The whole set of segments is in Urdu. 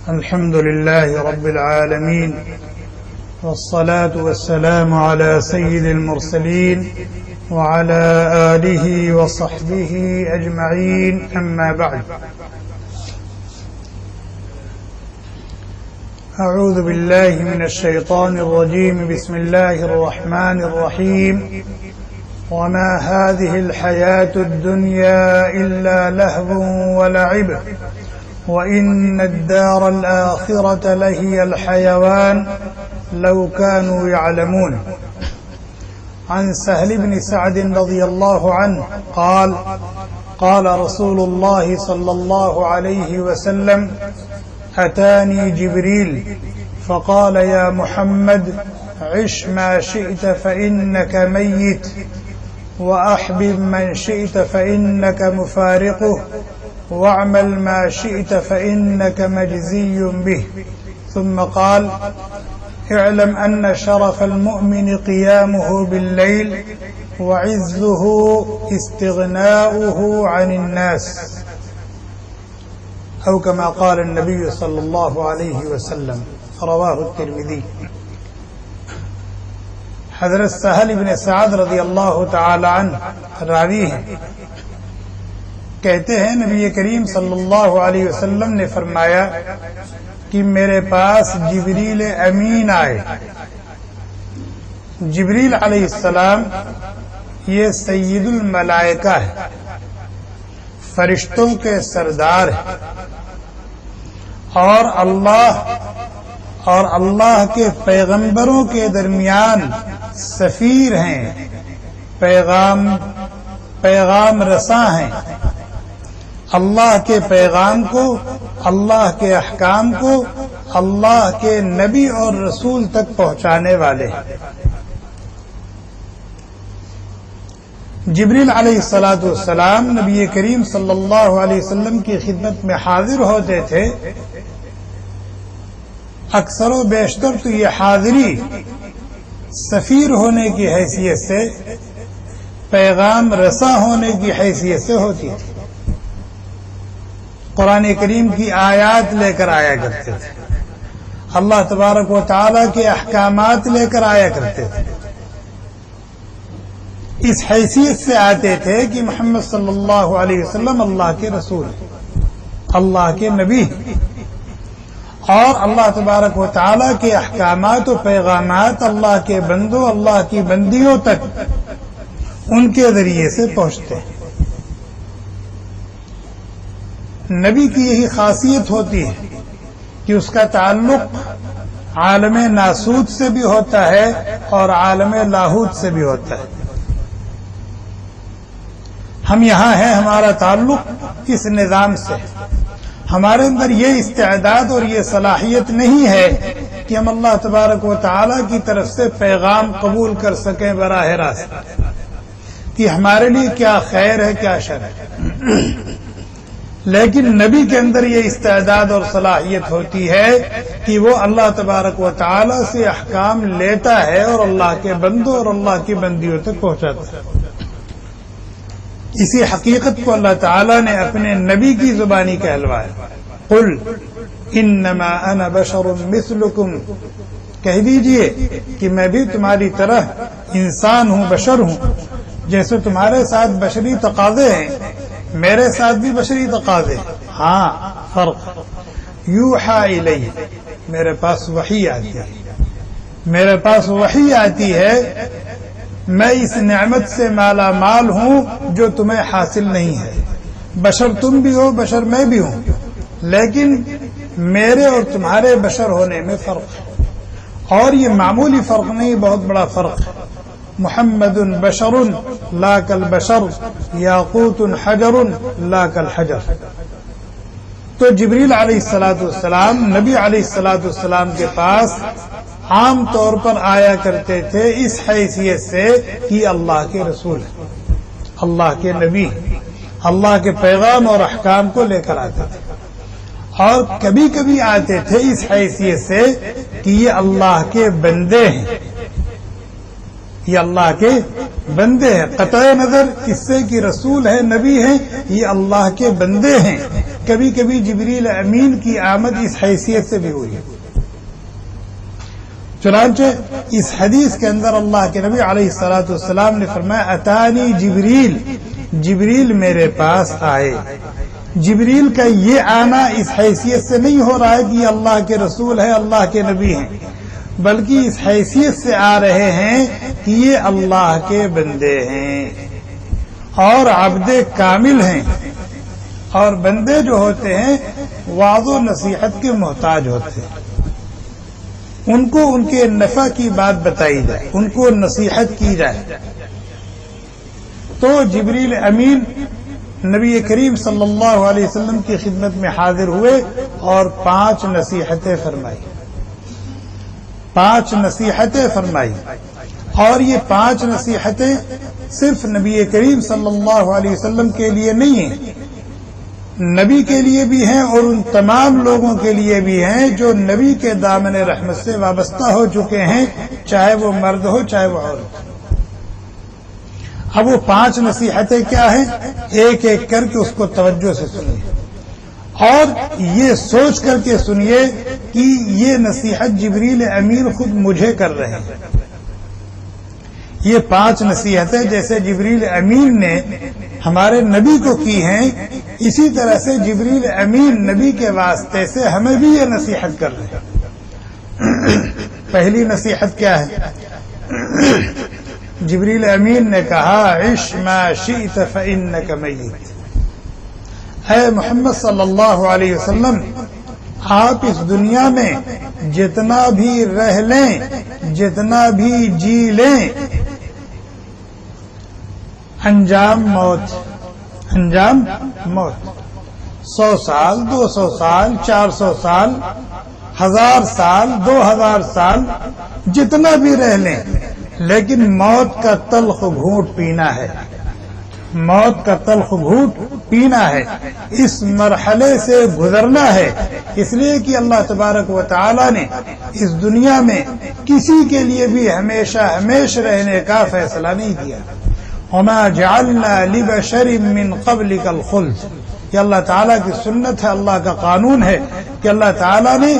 الحمد لله رب العالمين والصلاة والسلام على سيد المرسلين وعلى آله وصحبه أجمعين أما بعد أعوذ بالله من الشيطان الرجيم بسم الله الرحمن الرحيم وما هذه الحياة الدنيا إلا لهو ولعب وإن الدار الآخرة لهي الحيوان لو كانوا يعلمون. عن سهل بن سعد رضي الله عنه قال قال رسول الله صلى الله عليه وسلم أتاني جبريل فقال يا محمد عش ما شئت فإنك ميت وأحبب من شئت فإنك مفارقه واعمل ما شئت فإنك مجزي به. ثم قال اعلم أن شرف المؤمن قيامه بالليل وعزه استغناؤه عن الناس أو كما قال النبي صلى الله عليه وسلم. رواه الترمذی. حضرت سہل بن سعد رضی اللہ تعالی عنہ راوی ہیں، کہتے ہیں نبی کریم صلی اللہ علیہ وسلم نے فرمایا کہ میرے پاس جبریل امین آئے. جبریل علیہ السلام یہ سید الملائکہ ہے، فرشتوں کے سردار ہیں، اور اللہ کے پیغمبروں کے درمیان سفیر ہیں، پیغام رساں ہیں. اللہ کے پیغام کو، اللہ کے احکام کو اللہ کے نبی اور رسول تک پہنچانے والے ہیں. جبریل علیہ الصلاۃ والسلام نبی کریم صلی اللہ علیہ وسلم کی خدمت میں حاضر ہوتے تھے. اکثر و بیشتر تو یہ حاضری سفیر ہونے کی حیثیت سے، پیغام رساں ہونے کی حیثیت سے ہوتی تھی. قرآن کریم کی آیات لے کر آیا کرتے تھے، اللہ تبارک و تعالی کے احکامات لے کر آیا کرتے تھے. اس حیثیت سے آتے تھے کہ محمد صلی اللہ علیہ وسلم اللہ کے رسول، اللہ کے نبی، اور اللہ تبارک و تعالی کے احکامات و پیغامات اللہ کے بندوں، اللہ کی بندیوں تک ان کے ذریعے سے پہنچتے ہیں. نبی کی یہی خاصیت ہوتی ہے کہ اس کا تعلق عالم ناسوت سے بھی ہوتا ہے اور عالم لاہوت سے بھی ہوتا ہے. ہم یہاں ہیں، ہمارا تعلق اس نظام سے. ہمارے اندر یہ استعداد اور یہ صلاحیت نہیں ہے کہ ہم اللہ تبارک و تعالی کی طرف سے پیغام قبول کر سکیں براہ راست کہ ہمارے لیے کیا خیر ہے کیا شر ہے. لیکن نبی کے اندر یہ استعداد اور صلاحیت ہوتی ہے کہ وہ اللہ تبارک و تعالی سے احکام لیتا ہے اور اللہ کے بندوں اور اللہ کی بندیوں تک پہنچاتا ہے. اسی حقیقت کو اللہ تعالی نے اپنے نبی کی زبانی کہلوایا. قل انما انا بشر مثلکم، کہہ دیجئے کہ میں بھی تمہاری طرح انسان ہوں، بشر ہوں. جیسے تمہارے ساتھ بشری تقاضے ہیں، میرے ساتھ بھی بشری تقاضے. ہاں فرق، یوحی الی، میرے پاس وحی آتی ہے، میرے پاس وحی آتی ہے. میں اس نعمت سے مالا مال ہوں جو تمہیں حاصل نہیں ہے. بشر تم بھی ہو، بشر میں بھی ہوں، لیکن میرے اور تمہارے بشر ہونے میں فرق ہے. اور یہ معمولی فرق نہیں، بہت بڑا فرق ہے. محمد بشر لا کالبشر، یاقوت حجر لا کالحجر. تو جبریل علیہ الصلاۃ والسلام نبی علیہ الصلاۃ والسلام کے پاس عام طور پر آیا کرتے تھے اس حیثیت سے کہ اللہ کے رسول، اللہ کے نبی، اللہ کے پیغام اور احکام کو لے کر آتے تھے. اور کبھی کبھی آتے تھے اس حیثیت سے کہ یہ اللہ کے بندے ہیں، یہ اللہ کے بندے ہیں. قطع نظر اس سے کہ رسول ہیں، نبی ہیں، یہ اللہ کے بندے ہیں. کبھی کبھی جبریل امین کی آمد اس حیثیت سے بھی ہوئی ہے۔ چنانچہ اس حدیث کے اندر اللہ کے نبی علیہ الصلوۃ والسلام نے فرمایا اتانی جبریل، جبریل میرے پاس آئے۔ جبریل کا یہ آنا اس حیثیت سے نہیں ہو رہا ہے کہ یہ اللہ کے رسول ہے، اللہ کے نبی ہیں، بلکہ اس حیثیت سے آ رہے ہیں کہ یہ اللہ کے بندے ہیں اور عبد کامل ہیں، اور بندے جو ہوتے ہیں وعظ و نصیحت کے محتاج ہوتے ہیں، ان کو ان کے نفع کی بات بتائی جائے، ان کو نصیحت کی جائے۔ تو جبریل امین نبی کریم صلی اللہ علیہ وسلم کی خدمت میں حاضر ہوئے اور 5 نصیحتیں فرمائی، 5 نصیحتیں فرمائی، اور یہ 5 نصیحتیں صرف نبی کریم صلی اللہ علیہ وسلم کے لیے نہیں ہیں، نبی کے لیے بھی ہیں اور ان تمام لوگوں کے لیے بھی ہیں جو نبی کے دامن رحمت سے وابستہ ہو چکے ہیں، چاہے وہ مرد ہو چاہے وہ عورت۔ اب وہ 5 نصیحتیں کیا ہیں، ایک ایک کر کے اس کو توجہ سے سنیے اور یہ سوچ کر کے سنیے کہ یہ نصیحت جبریل امین خود مجھے کر رہے ہیں۔ یہ 5 نصیحتیں جیسے جبریل امین نے ہمارے نبی کو کی ہیں، اسی طرح سے جبریل امین نبی کے واسطے سے ہمیں بھی یہ نصیحت کر رہے ہیں۔ پہلی نصیحت کیا ہے؟ جبریل امین نے کہا عش ما شئت فإنک میت۔ اے محمد صلی اللہ علیہ وسلم، آپ اس دنیا میں جتنا بھی رہ لیں، جتنا بھی جی لیں، انجام موت، انجام موت۔ 100 سال، 200 سال، 400 سال، 1000 سال، 2000 سال، جتنا بھی رہ لیں، لیکن موت کا تلخ گھونٹ پینا ہے، موت کا تلخ گھونٹ پینا ہے، اس مرحلے سے گزرنا ہے۔ اس لیے کہ اللہ تبارک و تعالی نے اس دنیا میں کسی کے لیے بھی ہمیشہ ہمیش رہنے کا فیصلہ نہیں کیا۔ وما جعلنا لبشر من قبلک الخلد، یہ اللہ تعالیٰ کی سنت ہے، اللہ کا قانون ہے کہ اللہ تعالیٰ نے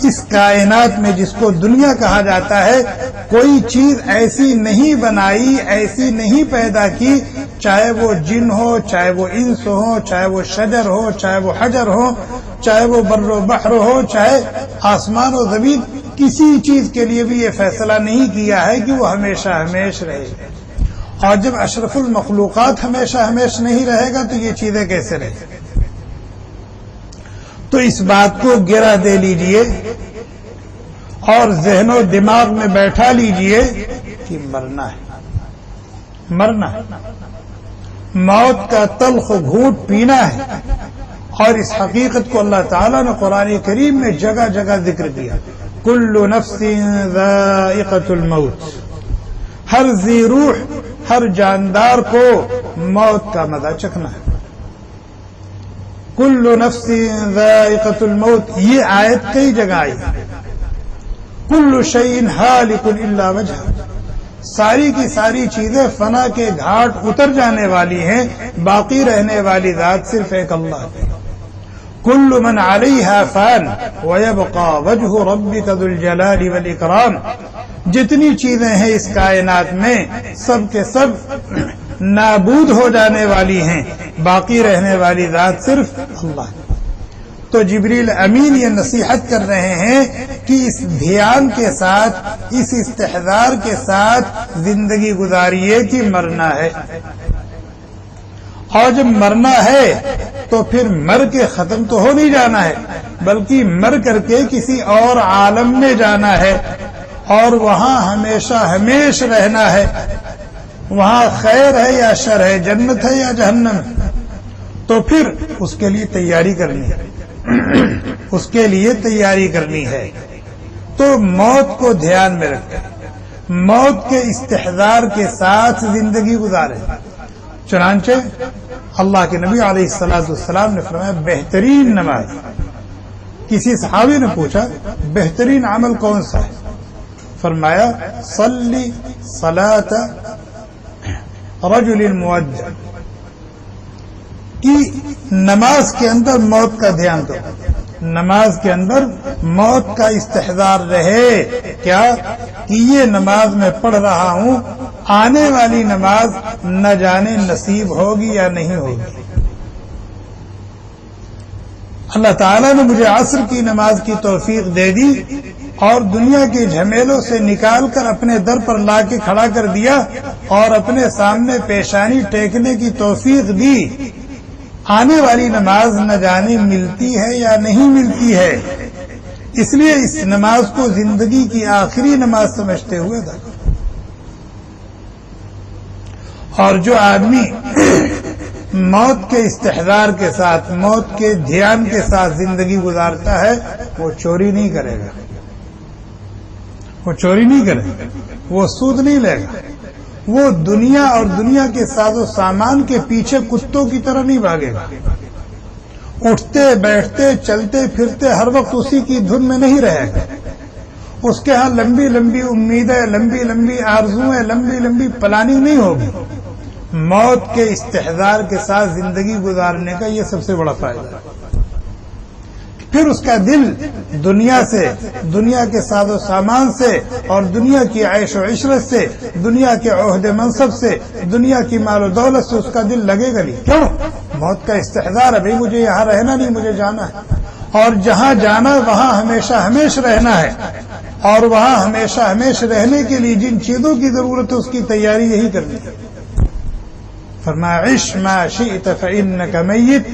اس کائنات میں جس کو دنیا کہا جاتا ہے کوئی چیز ایسی نہیں بنائی، ایسی نہیں پیدا کی، چاہے وہ جن ہو، چاہے وہ انس ہو، چاہے وہ شجر ہو، چاہے وہ حجر ہو، چاہے وہ بر و بحر ہو، چاہے آسمان و زمین، کسی چیز کے لیے بھی یہ فیصلہ نہیں کیا ہے کہ وہ ہمیشہ ہمیش رہے۔ اور جب اشرف المخلوقات ہمیشہ ہمیش نہیں رہے گا تو یہ چیزیں کیسے رہے؟ تو اس بات کو گرہ دے لیجئے اور ذہن و دماغ میں بیٹھا لیجئے کہ مرنا ہے، مرنا ہے، موت کا تلخ گھونٹ پینا ہے۔ اور اس حقیقت کو اللہ تعالیٰ نے قرآن کریم میں جگہ جگہ ذکر کیا، کل نفس ذائقۃ الموت، ہر ذی روح، ہر جاندار کو موت کا مزہ چکھنا ہے۔ کل نفس ذائقۃ الموت، یہ آیت کئی جگہ آئی۔ کل شیء ہالک الا وجہہ، ساری کی ساری چیزیں فنا کے گھاٹ اتر جانے والی ہیں، باقی رہنے والی ذات صرف ایک اللہ ہے۔ کل من علیہا فان ویبقى وجہ ربک ذو الجلال والاکرام، جتنی چیزیں ہیں اس کائنات میں سب کے سب نابود ہو جانے والی ہیں، باقی رہنے والی ذات صرف اللہ ہے۔ تو جبریل امین یہ نصیحت کر رہے ہیں کہ اس دھیان کے ساتھ، اس استحضار کے ساتھ زندگی گزاریے کہ مرنا ہے، اور جب مرنا ہے تو پھر مر کے ختم تو ہو نہیں جانا ہے، بلکہ مر کر کے کسی اور عالم میں جانا ہے اور وہاں ہمیشہ ہمیش رہنا ہے، وہاں خیر ہے یا شر ہے، جنت ہے یا جہنم ہے۔ تو پھر اس کے لیے تیاری کرنی ہے، اس کے لیے تیاری کرنی ہے۔ تو موت کو دھیان میں رکھیں، موت کے استحضار کے ساتھ زندگی گزاریں۔ چنانچہ اللہ کے نبی علیہ السلام نے فرمایا بہترین نماز، کسی صحابی نے پوچھا بہترین عمل کون سا ہے؟ فرمایا صلی صلاۃ رجل مودع، کہ نماز کے اندر موت کا دھیان دو، نماز کے اندر موت کا استحضار رہے، کیا کہ یہ نماز میں پڑھ رہا ہوں، آنے والی نماز نہ جانے نصیب ہوگی یا نہیں ہوگی۔ اللہ تعالیٰ نے مجھے عصر کی نماز کی توفیق دے دی اور دنیا کے جھمیلوں سے نکال کر اپنے در پر لا کے کھڑا کر دیا اور اپنے سامنے پیشانی ٹیکنے کی توفیق دی، آنے والی نماز نہ جانے ملتی ہے یا نہیں ملتی ہے، اس لیے اس نماز کو زندگی کی آخری نماز سمجھتے ہوئے ادا کرو۔ اور جو آدمی موت کے استحضار کے ساتھ، موت کے دھیان کے ساتھ زندگی گزارتا ہے، وہ چوری نہیں کرے گا، وہ چوری نہیں کرے گا، وہ سود نہیں لے گا، وہ دنیا اور دنیا کے ساز و سامان کے پیچھے کتوں کی طرح نہیں بھاگے گا، اٹھتے بیٹھتے چلتے پھرتے ہر وقت اسی کی دھن میں نہیں رہے گا، اس کے ہاں لمبی لمبی امیدیں، لمبی لمبی آرزویں، لمبی لمبی پلاننگ نہیں ہوگی۔ موت کے استحضار کے ساتھ زندگی گزارنے کا یہ سب سے بڑا فائدہ ہے۔ پھر اس کا دل دنیا سے، دنیا کے ساز و سامان سے اور دنیا کی عیش و عشرت سے، دنیا کے عہد منصب سے، دنیا کی مال و دولت سے اس کا دل لگے گا نہیں۔ کیوں؟ موت کا استحضار ہے، بھائی مجھے یہاں رہنا نہیں، مجھے جانا ہے، اور جہاں جانا وہاں ہمیشہ ہمیشہ رہنا ہے، اور وہاں ہمیشہ ہمیشہ رہنے کے لیے جن چیزوں کی ضرورت ہے اس کی تیاری یہی کرنی ہے۔ فرمایا عش ما شئت فإنک میت،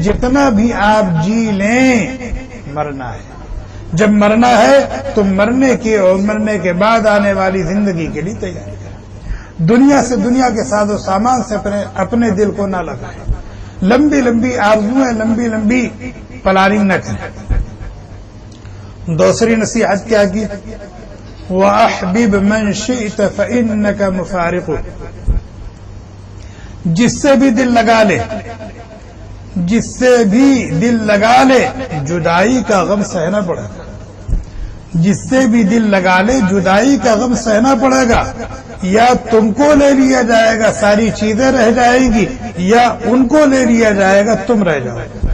جتنا بھی آپ جی لیں مرنا ہے، جب مرنا ہے تو مرنے کی اور مرنے کے بعد آنے والی زندگی کے لیے تیاری کریں۔ دنیا سے، دنیا کے ساز و سامان سے اپنے دل کو نہ لگائیں، لمبی لمبی آرزویں، لمبی لمبی پلاننگ نہ کریں۔ دوسری نصیحت کیا کی؟ وَأَحْبِبْ مَنْ شِئْتَ فَإِنَّكَ مُفَارِقُ، جس سے بھی دل لگا لے، جس سے بھی دل لگا لے جدائی کا غم سہنا پڑے گا، جس سے بھی دل لگا لے جدائی کا غم سہنا پڑے گا، یا تم کو لے لیا جائے گا ساری چیزیں رہ جائیں گی، یا ان کو لے لیا جائے گا تم رہ جاؤ گے۔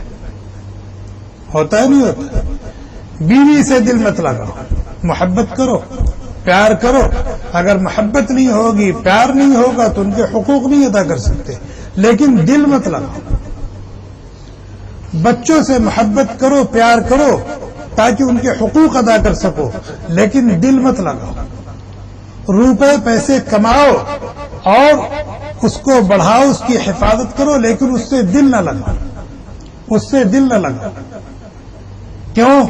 ہوتا ہے نہیں ہوتا؟ بیوی سے دل مت لگاؤ، محبت کرو، پیار کرو، اگر محبت نہیں ہوگی، پیار نہیں ہوگا تو ان کے حقوق نہیں ادا کر سکتے، لیکن دل مت لگاؤ۔ بچوں سے محبت کرو، پیار کرو تاکہ ان کے حقوق ادا کر سکو، لیکن دل مت لگاؤ۔ روپے پیسے کماؤ اور اس کو بڑھاؤ، اس کی حفاظت کرو، لیکن اس سے دل نہ لگاؤ، اس سے دل نہ لگاؤ۔ کیوں؟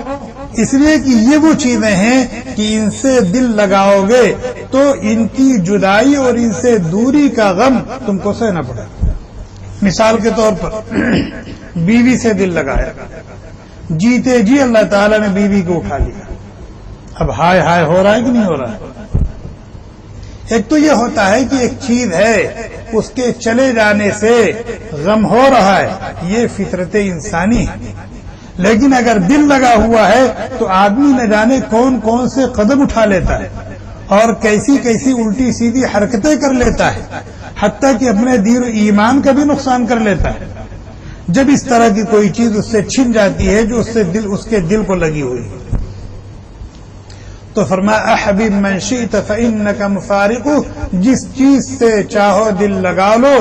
اس لیے کہ یہ وہ چیزیں ہیں کہ ان سے دل لگاؤ گے تو ان کی جدائی اور ان سے دوری کا غم تم کو سہنا پڑے گا۔ مثال کے طور پر بیوی سے دل لگایا، جیتے جی اللہ تعالیٰ نے بیوی کو اٹھا لیا، اب ہائے ہائے ہو رہا ہے کہ نہیں ہو رہا ہے؟ ایک تو یہ ہوتا ہے کہ ایک چیز ہے اس کے چلے جانے سے غم ہو رہا ہے، یہ فطرت انسانی ہے، لیکن اگر دل لگا ہوا ہے تو آدمی نہ جانے کون کون سے قدم اٹھا لیتا ہے اور کیسی کیسی الٹی سیدھی حرکتیں کر لیتا ہے، حتیٰ کہ اپنے دین و ایمان کا بھی نقصان کر لیتا ہے جب اس طرح کی کوئی چیز اس سے چھن جاتی ہے جو اس کے دل کو لگی ہوئی ہے۔ تو فرمایا احبب من شئت فإنک مفارق، جس چیز سے چاہو دل لگا لو،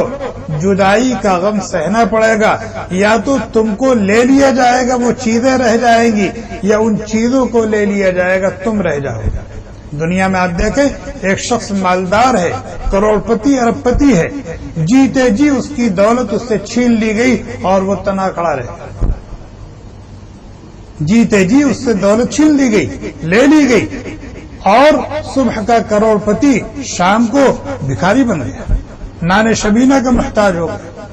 جدائی کا غم سہنا پڑے گا، یا تو تم کو لے لیا جائے گا وہ چیزیں رہ جائیں گی، یا ان چیزوں کو لے لیا جائے گا تم رہ جاؤ گے۔ دنیا میں آپ دیکھیں ایک شخص مالدار ہے، کروڑ پتی ارب پتی ہے، جیتے جی اس کی دولت اس سے چھین لی گئی اور وہ تنا کھڑا رہ گیا، جیتے جی اس سے دولت چھین لی گئی، لے لی گئی، اور صبح کا کروڑ پتی شام کو بھکاری بن گیا، نان شبینہ کا محتاج ہو گیا۔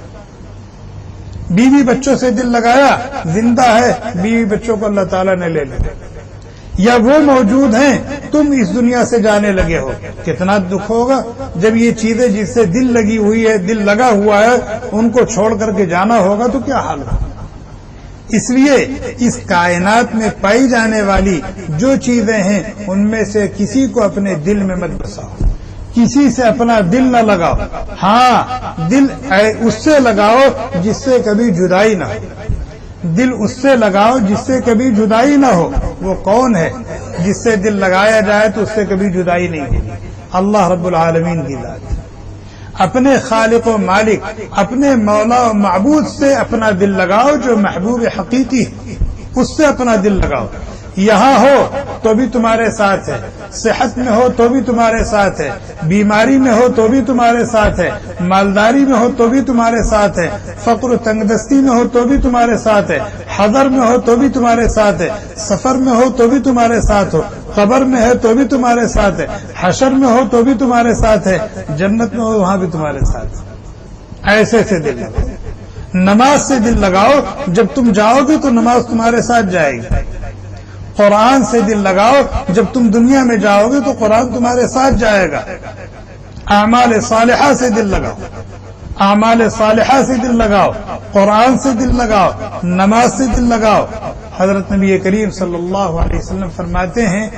بیوی بچوں سے دل لگایا، زندہ ہے، بیوی بچوں کو اللہ تعالیٰ نے لے لیا، یا وہ موجود ہیں تم اس دنیا سے جانے لگے ہو، کتنا دکھ ہوگا جب یہ چیزیں جس سے دل لگی ہوئی ہے، دل لگا ہوا ہے، ان کو چھوڑ کر کے جانا ہوگا تو کیا حال ہوگا۔ اس لیے اس کائنات میں پائی جانے والی جو چیزیں ہیں ان میں سے کسی کو اپنے دل میں مت بساؤ، کسی سے اپنا دل نہ لگاؤ. ہاں دل اس سے لگاؤ جس سے کبھی جدائی نہ ہو. دل اس سے لگاؤ جس سے کبھی جدائی نہ ہو. وہ کون ہے جس سے دل لگایا جائے تو اس سے کبھی جدائی نہیں ہوگی؟ اللہ رب العالمین کی ذات. اپنے خالق و مالک، اپنے مولا و معبود سے اپنا دل لگاؤ جو محبوب حقیقی ہے، اس سے اپنا دل لگاؤ. یہاں ہو تو بھی تمہارے ساتھ ہے، صحت میں ہو تو بھی تمہارے ساتھ ہے، بیماری میں ہو تو بھی تمہارے ساتھ ہے، مالداری میں ہو تو بھی تمہارے ساتھ ہے، فقر و تنگدستی میں ہو تو بھی تمہارے ساتھ ہے، حضر میں ہو تو بھی تمہارے ساتھ ہے، سفر میں ہو تو بھی تمہارے ساتھ ہو، قبر میں ہے تو بھی تمہارے ساتھ ہے، حشر میں ہو تو بھی تمہارے ساتھ ہے، جنت میں ہو وہاں بھی تمہارے ساتھ ہے. ایسے سے دل لگاؤ. نماز سے دل لگاؤ. جب تم جاؤ گے تو نماز تمہارے ساتھ جائے گی. قرآن سے دل لگاؤ. جب تم دنیا میں جاؤ گے تو قرآن تمہارے ساتھ جائے گا. اعمال صالحہ سے دل لگاؤ. اعمال صالحہ سے دل لگاؤ. قرآن سے دل لگاؤ. نماز سے دل لگاؤ. حضرت نبی کریم صلی اللہ علیہ وسلم فرماتے ہیں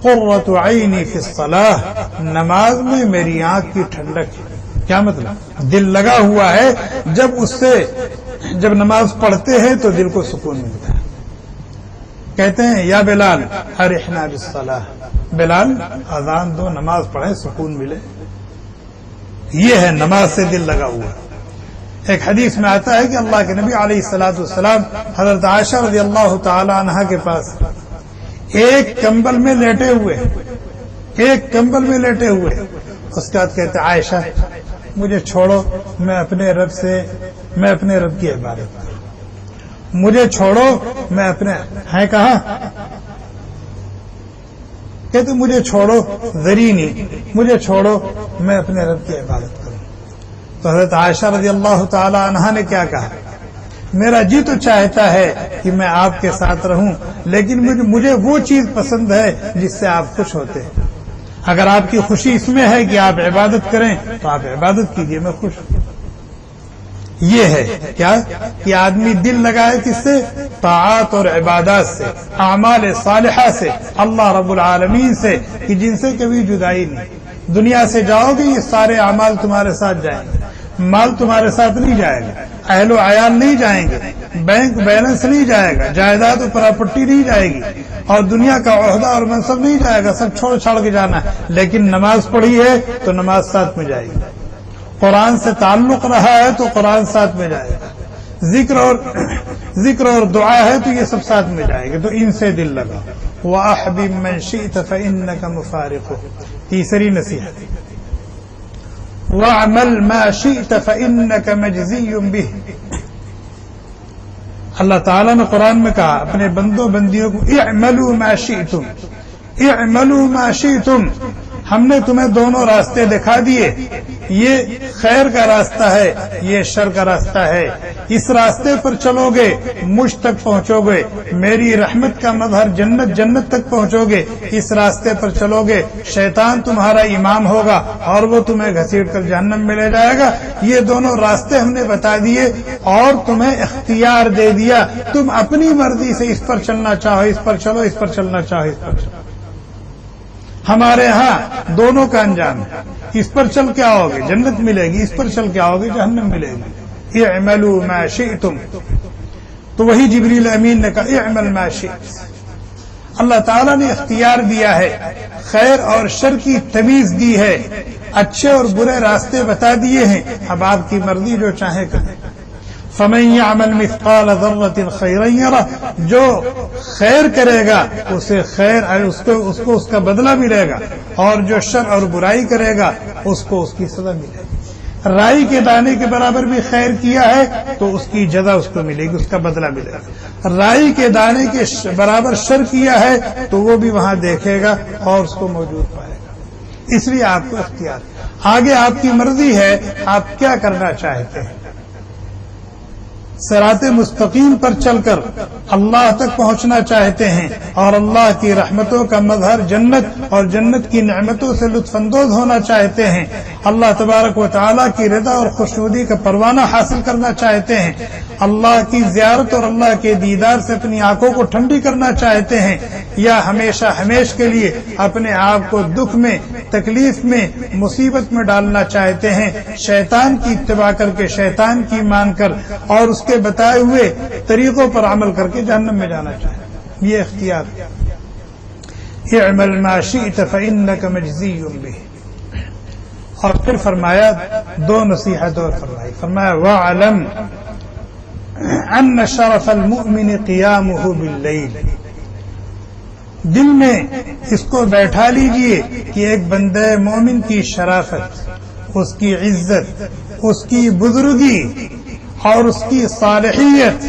قرۃ عینی فی الصلاۃ، نماز میں میری آنکھ کی ٹھنڈک ہے. کیا مطلب؟ دل لگا ہوا ہے. جب نماز پڑھتے ہیں تو دل کو سکون ملتا ہے. کہتے ہیں یا بلال ارحنا بالصلاۃ، بلال اذان دو، نماز پڑھیں، سکون ملے. یہ ہے نماز سے دل لگا ہوا. ایک حدیث میں آتا ہے کہ اللہ کے نبی علیہ الصلوۃ والسلام حضرت عائشہ رضی اللہ تعالی عنہا کے پاس ایک کمبل میں لیٹے ہوئے، ایک کمبل میں لیٹے ہوئے. اس کے بعد کہتے عائشہ مجھے چھوڑو، میں اپنے رب کی عبادت کروں. مجھے چھوڑو، میں اپنے ہیں کہاں؟ کہتے مجھے چھوڑو، ذرینی، مجھے چھوڑو، میں اپنے رب کی عبادت کروں. تو حضرت عائشہ رضی اللہ تعالی عنہا نے کیا کہا؟ میرا جی تو چاہتا ہے کہ میں آپ کے ساتھ رہوں، لیکن مجھے وہ چیز پسند ہے جس سے آپ خوش ہوتے ہیں. اگر آپ کی خوشی اس میں ہے کہ آپ عبادت کریں تو آپ عبادت کیجیے، میں خوش ہوں. یہ ہے کیا کہ آدمی دل لگائے کس سے؟ طاعات اور عبادات سے، اعمال صالحہ سے، اللہ رب العالمین سے، کہ جن سے کبھی جدائی نہیں. دنیا سے جاؤ گے یہ سارے اعمال تمہارے ساتھ جائیں گے. مال تمہارے ساتھ نہیں جائے گا، اہل و عیال نہیں جائیں گے، بینک بیلنس نہیں جائے گا، جائیداد و پراپرٹی نہیں جائے گی، اور دنیا کا عہدہ اور منصب نہیں جائے گا. سب چھوڑ چھاڑ کے جانا ہے. لیکن نماز پڑھی ہے تو نماز ساتھ میں جائے گی. قرآن سے تعلق رہا ہے تو قرآن ساتھ میں جائے گا. ذکر اور دعا ہے تو یہ سب ساتھ میں جائے گا. تو ان سے دل لگا. وَأَحْبِبْ مَنْ شِئْتَ فَإِنَّكَ مُفَارِقُهُ. تیسری نصیحت وَاعْمَلْ مَا شِئْتَ فَإِنَّكَ مَجْزِيٌّ بِهِ. اللہ تعالیٰ نے قرآن میں کہا اپنے بندوں بندیوں کو اعملوا ما شئتم، اعملوا ما شئتم. ہم نے تمہیں دونوں راستے دکھا دیے. یہ خیر کا راستہ ہے، یہ شر کا راستہ ہے. اس راستے پر چلو گے مجھ تک پہنچو گے، میری رحمت کا مظہر جنت تک پہنچو گے. اس راستے پر چلو گے شیطان تمہارا امام ہوگا اور وہ تمہیں گھسیٹ کر جہنم میں لے جائے گا. یہ دونوں راستے ہم نے بتا دیے اور تمہیں اختیار دے دیا. تم اپنی مرضی سے اس پر چلنا چاہو اس پر چلو، اس پر چلنا چاہو اس پر چلو. ہمارے ہاں دونوں کا انجام ہے. اس پر چل کے آؤ گے جنت ملے گی، اس پر چل کے آؤ گے جہنم ملے گی. اعملوا ما شئتم. تو وہی جبریل امین نے کہا اعمل ما شئت. اللہ تعالیٰ نے اختیار دیا ہے، خیر اور شر کی تمیز دی ہے، اچھے اور برے راستے بتا دیے ہیں. اب آپ کی مرضی جو چاہے کریں. فَمَن يَعْمَلْ مِثْقَالَ ذَرَّةٍ خَيْرًا يَرَهُ. جو خیر کرے گا اسے خیر اس کو اس کا بدلہ ملے گا، اور جو شر اور برائی کرے گا اس کو اس کی سزا ملے گی. رائی کے دانے کے برابر بھی خیر کیا ہے تو اس کی جزا اس کو ملے گی، اس کا بدلہ ملے گا. رائی کے دانے کے برابر شر کیا ہے تو وہ بھی وہاں دیکھے گا اور اس کو موجود پائے گا. اس لیے آپ کو اختیار، آگے آپ کی مرضی ہے آپ کیا کرنا چاہتے ہیں. صراط مستقیم پر چل کر اللہ تک پہنچنا چاہتے ہیں اور اللہ کی رحمتوں کا مظہر جنت اور جنت کی نعمتوں سے لطف اندوز ہونا چاہتے ہیں، اللہ تبارک و تعالیٰ کی رضا اور خوشنودی کا پروانہ حاصل کرنا چاہتے ہیں، اللہ کی زیارت اور اللہ کے دیدار سے اپنی آنکھوں کو ٹھنڈی کرنا چاہتے ہیں، یا ہمیشہ ہمیشہ کے لیے اپنے آپ کو دکھ میں، تکلیف میں، مصیبت میں ڈالنا چاہتے ہیں، شیطان کی اتباع کر کے، شیطان کی مان کر اور اس کے بتائے ہوئے طریقوں پر عمل کر کے جہنم میں جانا چاہتے ہیں۔ یہ اختیار اعمل ما شئت فإنک مجزی بہ۔ اور پھر فرمایا دو نصیحت اور فرمایا وَاعْلَمْ أَنَّ شَرَفَ الْمُؤْمِنِ قِيَامُهُ بِاللَّيْلِ۔ دل میں اس کو بیٹھا لیجئے کہ ایک بندہ مومن کی شرافت، اس کی عزت، اس کی بزرگی اور اس کی صالحیت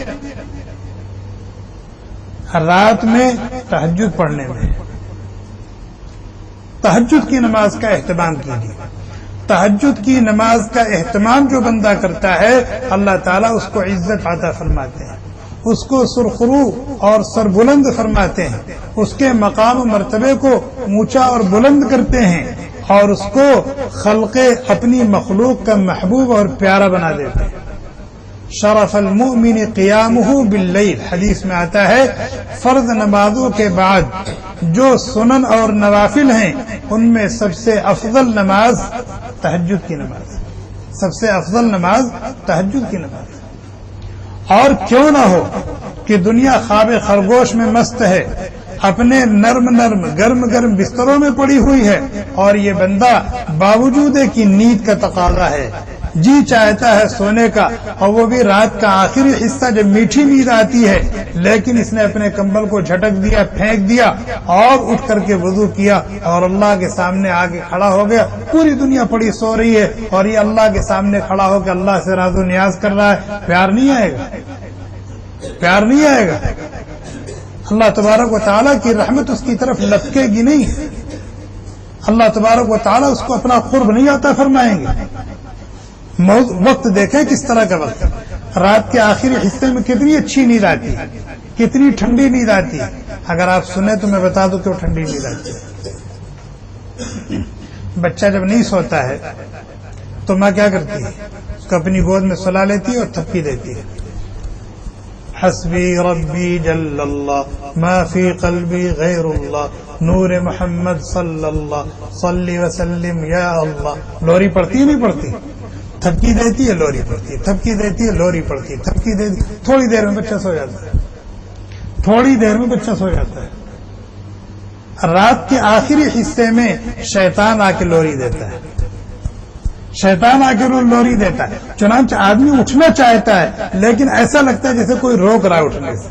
رات میں تہجد پڑھنے میں، تہجد کی نماز کا اہتمام کیجیے۔ تہجد کی نماز کا اہتمام جو بندہ کرتا ہے اللہ تعالیٰ اس کو عزت عطا فرماتے ہیں، اس کو سرخرو اور سربلند فرماتے ہیں، اس کے مقام و مرتبے کو اونچا اور بلند کرتے ہیں اور اس کو خلق اپنی مخلوق کا محبوب اور پیارا بنا دیتے ہیں۔ شرف المؤمن قیامہ باللیل، حدیث میں آتا ہے فرض نمازوں کے بعد جو سنن اور نوافل ہیں ان میں سب سے افضل نماز تہجد کی نماز، سب سے افضل نماز تہجد کی نماز۔ اور کیوں نہ ہو کہ دنیا خواب خرگوش میں مست ہے، اپنے نرم نرم گرم گرم بستروں میں پڑی ہوئی ہے اور یہ بندہ باوجود کہ نیند کا تقاضا ہے، جی چاہتا ہے سونے کا، اور وہ بھی رات کا آخری حصہ جب میٹھی نیند آتی ہے، لیکن اس نے اپنے کمبل کو جھٹک دیا، پھینک دیا اور اٹھ کر کے وضو کیا اور اللہ کے سامنے آگے کھڑا ہو گیا۔ پوری دنیا پڑی سو رہی ہے اور یہ اللہ کے سامنے کھڑا ہو کے اللہ سے راز و نیاز کر رہا ہے، پیار نہیں آئے گا؟ پیار نہیں آئے گا؟ اللہ تبارک و تعالیٰ کی رحمت اس کی طرف لپکے گی نہیں، اللہ تبارک و تعالیٰ اس کو اپنا قرب نہیں عطا فرمائیں گے۔ وقت دیکھیں کس طرح کا وقت، رات کے آخری حصے میں کتنی اچھی نیند آتی ہے، کتنی ٹھنڈی نیند آتی ہے۔ اگر آپ سنیں تو میں بتا دوں کیوں ٹھنڈی نیند آتی ہے۔ بچہ جب نہیں سوتا ہے تو ماں کیا کرتی ہے؟ اس کو اپنی گود میں سلا لیتی ہے اور تھپکی دیتی ہے، حسبی ربی جل اللہ ما فی قلبی غیر اللہ نور محمد صلی اللہ صلی وسلم یا اللہ۔ لوری پڑتی ہے نہیں پڑتی؟ تھپکی دیتی ہے، لوری پڑتی ہے، تھپکی دیتی ہے، لوری پڑتی ہے، تھپکی دیتی ہے، تھوڑی دیر میں بچہ سو جاتا ہے، تھوڑی دیر میں بچہ سو جاتا ہے۔ رات کے آخری حصے میں شیطان آ کے لوری دیتا ہے، شیطان آ کے لوری دیتا ہے، چنانچہ آدمی اٹھنا چاہتا ہے لیکن ایسا لگتا ہے جیسے کوئی روک رہا ہے اٹھنے سے۔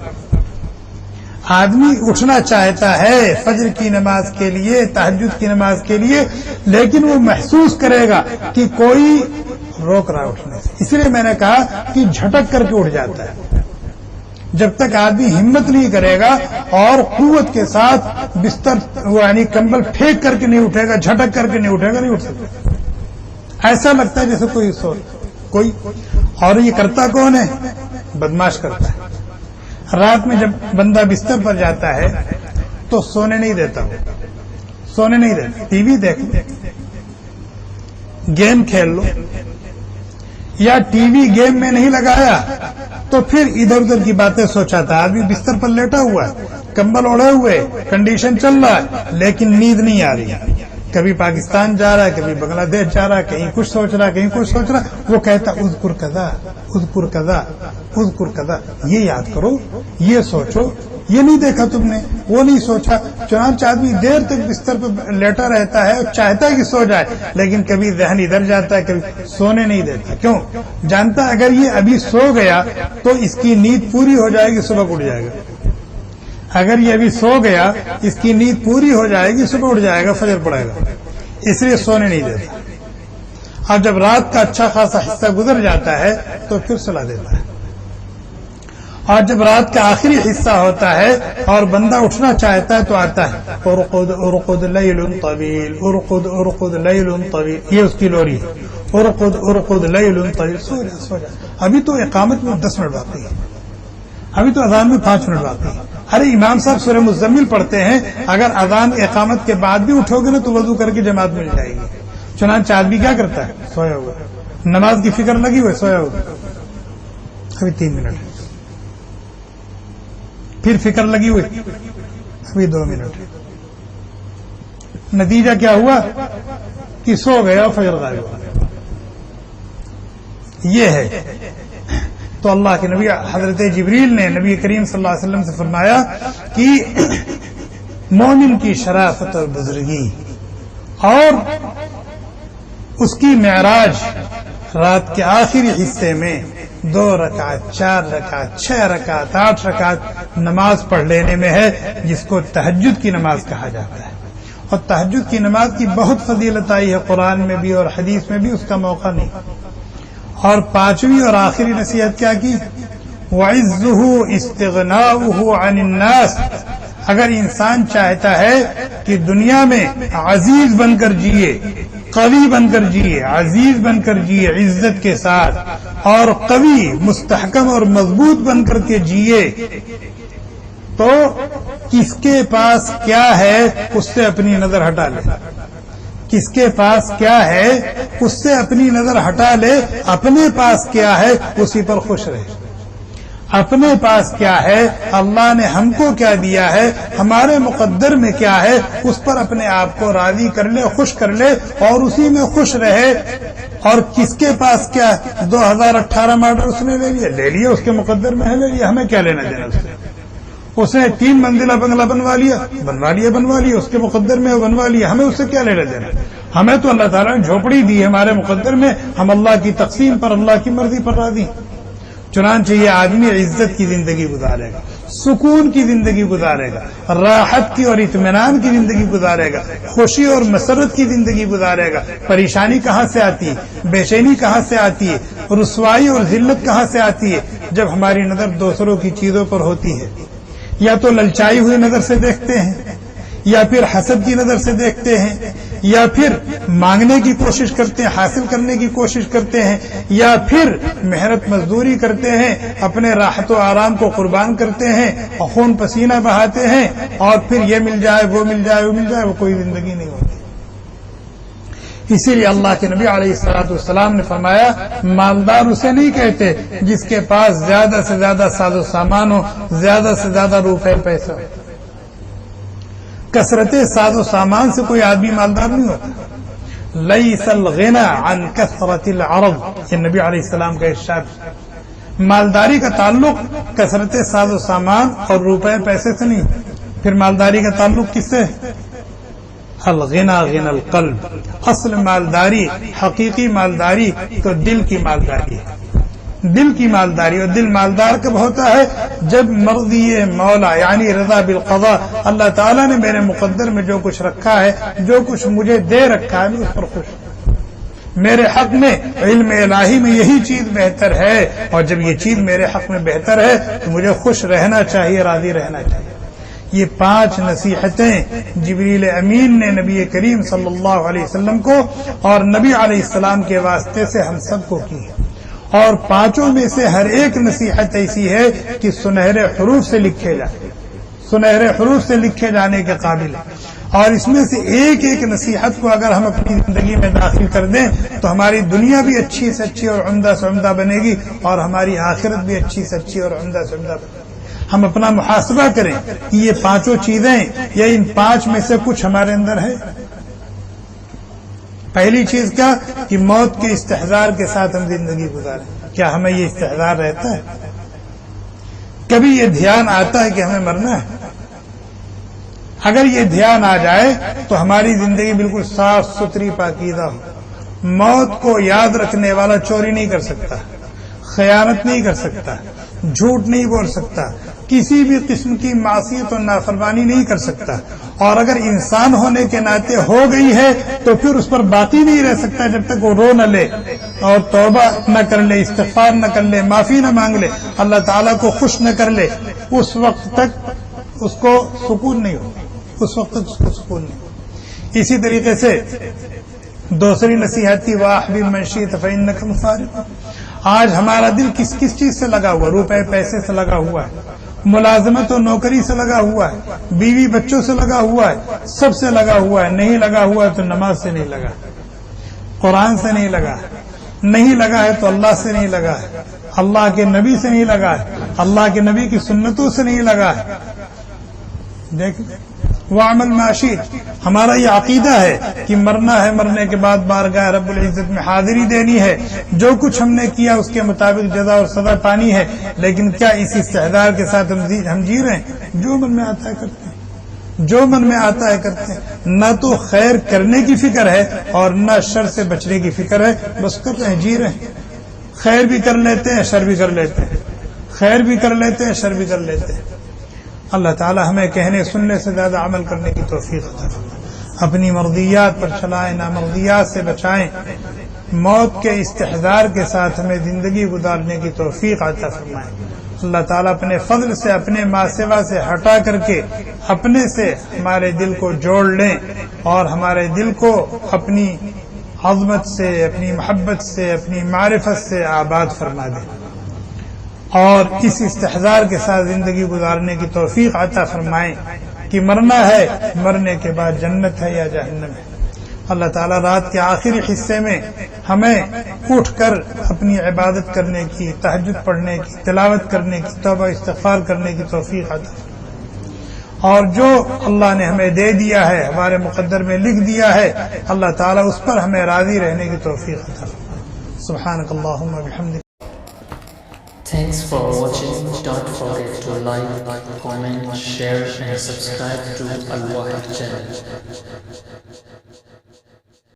آدمی اٹھنا چاہتا ہے فجر کی نماز کے لیے، تہجد کی نماز کے لیے، لیکن وہ محسوس کرے گا کہ کوئی روک رہا ہے اٹھنے سے۔ اس لیے میں نے کہا کہ جھٹک کر کے اٹھ جاتا ہے۔ جب تک آدمی ہمت نہیں کرے گا اور قوت کے ساتھ بستر یعنی کمبل پھینک کر کے نہیں اٹھے گا، جھٹک کر کے نہیں اٹھے گا، نہیں اٹھ سکتا۔ ایسا لگتا ہے جیسے کوئی اور یہ کرتا کون ہے؟ بدماش کرتا ہے۔ رات میں جب بندہ بستر پر جاتا ہے تو سونے نہیں دیتا، سونے نہیں دیتا، ٹی وی دیکھ لو، گیم کھیل لو، یا ٹی وی گیم میں نہیں لگایا تو پھر ادھر ادھر کی باتیں سوچاتا ہے۔ آدمی بستر پر لیٹا ہوا ہے، کمبل اوڑھے ہوئے، کنڈیشن چل رہا ہے لیکن نیند نہیں آ رہی ہے، کبھی پاکستان جا رہا ہے، کبھی بنگلہ دیش جا رہا ہے، کہیں کچھ سوچ رہا ہے، کہیں کچھ سوچ رہا ہے۔ وہ کہتا اذکر کذا اذکر کذا اذکر کذا، یہ یاد کرو، یہ سوچو، یہ نہیں دیکھا تم نے، وہ نہیں سوچا۔ چنانچہ آدمی دیر تک بستر پہ لیٹا رہتا ہے اور چاہتا ہے کہ سو جائے، لیکن کبھی ذہن ادھر جاتا ہے، کبھی سونے نہیں دیتا۔ کیوں؟ جانتا اگر یہ ابھی سو گیا تو اس کی نیند پوری ہو جائے گی، صبح اٹھ جائے گا۔ اگر یہ ابھی سو گیا اس کی نیند پوری ہو جائے گی، صبح اٹھ جائے گا، فجر پڑے گا، اس لیے سونے نہیں دیتا۔ اور جب رات کا اچھا خاصا حصہ گزر جاتا ہے تو پھر سلا دیتا ہے۔ اور جب رات کا آخری حصہ ہوتا ہے اور بندہ اٹھنا چاہتا ہے تو آتا ہے ارقد ارقد لیل طویل ارقد ارقد لیل طویل، یہ اس کی لوری ہے، ارقد ارقد لیل طویل، سو جا سو جا، ابھی تو اقامت میں 10 منٹ باقی ہے، ابھی تو اذان میں 5 منٹ باقی ہے۔ ارے امام صاحب سورہ مزمل پڑھتے ہیں، اگر اذان اقامت کے بعد بھی اٹھو گے نا تو وضو کر کے جماعت مل جائے گی۔ چنانچہ آدمی کیا کرتا ہے؟ سویا ہوا، نماز کی فکر لگی ہوئی، سویا ہوا، ابھی 3 منٹ ہے، پھر فکر لگی ہوئی، ابھی 2 منٹ ہے۔ نتیجہ کیا ہوا کہ سو گیا، فجر غائب ہو گیا۔ یہ ہے تو اللہ کے نبی حضرت جبریل نے نبی کریم صلی اللہ علیہ وسلم سے فرمایا کہ مومن کی شرافت اور بزرگی اور اس کی معراج رات کے آخری حصے میں 2 رکعت 4 رکعت 6 رکعت 8 رکعت نماز پڑھ لینے میں ہے، جس کو تہجد کی نماز کہا جاتا ہے۔ اور تہجد کی نماز کی بہت فضیلت آئی ہے قرآن میں بھی اور حدیث میں بھی، اس کا موقع نہیں۔ اور 5ویں اور آخری نصیحت کیا کی؟ وَعِزُّهُ اسْتِغْنَاؤُهُ عَنِ النَّاسِ، اگر انسان چاہتا ہے کہ دنیا میں عزیز بن کر جیے، قوی بن کر جیے، عزیز بن کر جیے عزت کے ساتھ، اور قوی مستحکم اور مضبوط بن کر کے جیے، تو کس کے پاس کیا ہے اس سے اپنی نظر ہٹا لے، کس کے پاس کیا ہے اس سے اپنی نظر ہٹا لے، اپنے پاس کیا ہے اسی پر خوش رہے، اپنے پاس کیا ہے، اللہ نے ہم کو کیا دیا ہے، ہمارے مقدر میں کیا ہے، اس پر اپنے آپ کو راضی کر لے، خوش کر لے اور اسی میں خوش رہے۔ اور کس کے پاس کیا، 2018 ماڈل اس نے لے لیا، اس کے مقدر میں ہے، لے لیا، ہمیں کیا لینا دینا اس سے۔ اس نے 3 منزلہ بنگلہ بنوا لیا، اس کے مقدر میں بنوا لیا، ہمیں اس سے کیا لینا دینا۔ ہمیں تو اللہ تعالیٰ نے جھوپڑی دی ہے ہمارے مقدر میں، ہم اللہ کی تقسیم پر، اللہ کی مرضی پر راضی۔ چنانچہ یہ آدمی عزت کی زندگی گزارے گا، سکون کی زندگی گزارے گا، راحت کی اور اطمینان کی زندگی گزارے گا، خوشی اور مسرت کی زندگی گزارے گا۔ پریشانی کہاں سے آتی ہے، بے چینی کہاں سے آتی ہے، رسوائی اور ذلت کہاں سے آتی ہے؟ جب ہماری نظر دوسروں کی چیزوں پر ہوتی ہے، یا تو للچائی ہوئی نظر سے دیکھتے ہیں، یا پھر حسد کی نظر سے دیکھتے ہیں، یا پھر مانگنے کی کوشش کرتے ہیں، حاصل کرنے کی کوشش کرتے ہیں، یا پھر محنت مزدوری کرتے ہیں، اپنے راحت و آرام کو قربان کرتے ہیں اور خون پسینہ بہاتے ہیں، اور پھر یہ مل جائے وہ مل جائے وہ مل جائے، وہ کوئی زندگی نہیں ہوتی۔ اسی لیے اللہ کے نبی علیہ الصلوۃ والسلام نے فرمایا، مالدار اسے نہیں کہتے جس کے پاس زیادہ سے زیادہ ساز و سامان ہو، زیادہ سے زیادہ روپے پیسہ ہو۔ کثرت ساز و سامان سے کوئی آدمی مالدار نہیں ہوتا۔ لیس الغنى عن کثرت العرض، یہ نبی علیہ السلام کا ارشاد۔ مالداری کا تعلق کثرت ساز و سامان اور روپے پیسے سے نہیں، پھر مالداری کا تعلق کس سے؟ الغنى غنى القلب، اصل مالداری، حقیقی مالداری تو دل کی مالداری ہے، دل کی مالداری۔ اور دل مالدار کب ہوتا ہے؟ جب مرضی مولا یعنی رضا بالقضاء، اللہ تعالیٰ نے میرے مقدر میں جو کچھ رکھا ہے، جو کچھ مجھے دے رکھا ہے، میں اس پر خوش ہوں۔ میرے حق میں علم الہی میں یہی چیز بہتر ہے، اور جب یہ چیز میرے حق میں بہتر ہے تو مجھے خوش رہنا چاہیے، راضی رہنا چاہیے۔ یہ 5 نصیحتیں جبریل امین نے نبی کریم صلی اللہ علیہ وسلم کو اور نبی علیہ السلام کے واسطے سے ہم سب کو کی، اور 5 میں سے ہر ایک نصیحت ایسی ہے کہ سنہرے حروف سے لکھے جائے، سنہرے حروف سے لکھے جانے کے قابل ہے۔ اور اس میں سے ایک ایک نصیحت کو اگر ہم اپنی زندگی میں داخل کر دیں تو ہماری دنیا بھی اچھی سے اچھی اور عمدہ سے عمدہ بنے گی، اور ہماری آخرت بھی اچھی سے اچھی اور عمدہ سے عمدہ بنے گی۔ ہم اپنا محاسبہ کریں کہ یہ 5 چیزیں یا ان 5 میں سے کچھ ہمارے اندر ہے۔ پہلی چیز کیا کہ موت کے استحضار کے ساتھ ہم زندگی گزاریں۔ کیا ہمیں یہ استحضار رہتا ہے؟ کبھی یہ دھیان آتا ہے کہ ہمیں مرنا ہے؟ اگر یہ دھیان آ جائے تو ہماری زندگی بالکل صاف ستھری پاکیزہ ہو۔ موت کو یاد رکھنے والا چوری نہیں کر سکتا، خیانت نہیں کر سکتا، جھوٹ نہیں بول سکتا، کسی بھی قسم کی معصیت اور نافرمانی نہیں کر سکتا، اور اگر انسان ہونے کے ناطے ہو گئی ہے تو پھر اس پر باقی نہیں رہ سکتا جب تک وہ رو نہ لے اور توبہ نہ کر لے، استغفار نہ کر لے، معافی نہ مانگ لے، اللہ تعالیٰ کو خوش نہ کر لے، اس وقت تک اس کو سکون نہیں ہوگا، اس وقت تک اس کو سکون نہیں ہوگا۔ اسی طریقے سے دوسری نصیحت تھی وَأَحْبِبْ مَنْ شِئْتَ فَإِنَّكَ مُفَارِقٌ۔ آج ہمارا دل کس کس چیز سے لگا ہوا، روپے پیسے سے لگا ہوا ہے، ملازمت و نوکری سے لگا ہوا ہے، بیوی بچوں سے لگا ہوا ہے، سب سے لگا ہوا ہے۔ نہیں لگا ہوا ہے تو نماز سے نہیں لگا، قرآن سے نہیں لگا، نہیں لگا ہے تو اللہ سے نہیں لگا ہے، اللہ کے نبی سے نہیں لگا ہے، اللہ کے نبی کی سنتوں سے نہیں لگا ہے۔ دیکھ وَعْمَلْ مَا شِئْتَ، ہمارا یہ عقیدہ ہے کہ مرنا ہے، مرنے کے بعد بارگاہ رب العزت میں حاضری دینی ہے، جو کچھ ہم نے کیا اس کے مطابق جزا اور سزا پانی ہے، لیکن کیا اس استحضار کے ساتھ ہم جی رہے ہیں؟ جو من میں آتا ہے کرتے ہیں، جو من میں آتا ہے کرتے ہیں، نہ تو خیر کرنے کی فکر ہے اور نہ شر سے بچنے کی فکر ہے، بس کر رہے ہیں، جی رہے ہیں، خیر بھی کر لیتے ہیں، شر بھی کر لیتے ہیں، خیر بھی کر لیتے ہیں، شر بھی کر لیتے ہیں۔ اللہ تعالی ہمیں کہنے سننے سے زیادہ عمل کرنے کی توفیق عطا فرمائے، اپنی مرضیات پر چلائیں، نامرضیات سے بچائیں، موت کے استحضار کے ساتھ ہمیں زندگی گزارنے کی توفیق عطا فرمائے۔ اللہ تعالیٰ اپنے فضل سے، اپنے ماسوا سے ہٹا کر کے اپنے سے ہمارے دل کو جوڑ لیں اور ہمارے دل کو اپنی عظمت سے، اپنی محبت سے، اپنی معرفت سے آباد فرما دیں اور اس استحضار کے ساتھ زندگی گزارنے کی توفیق عطا فرمائیں کہ مرنا ہے، مرنے کے بعد جنت ہے یا جہنم ہے۔ اللہ تعالیٰ رات کے آخری حصے میں ہمیں اٹھ کر اپنی عبادت کرنے کی، تہجد پڑھنے کی، تلاوت کرنے کی، توبہ استغفار کرنے کی توفیق عطا فرمائیں، اور جو اللہ نے ہمیں دے دیا ہے، ہمارے مقدر میں لکھ دیا ہے، اللہ تعالیٰ اس پر ہمیں راضی رہنے کی توفیق عطا فرمائے۔ سبحانک اللہم وبحمدک۔ Thanks for watching. Don't forget to like, comment, share and subscribe to Al Wahid channel.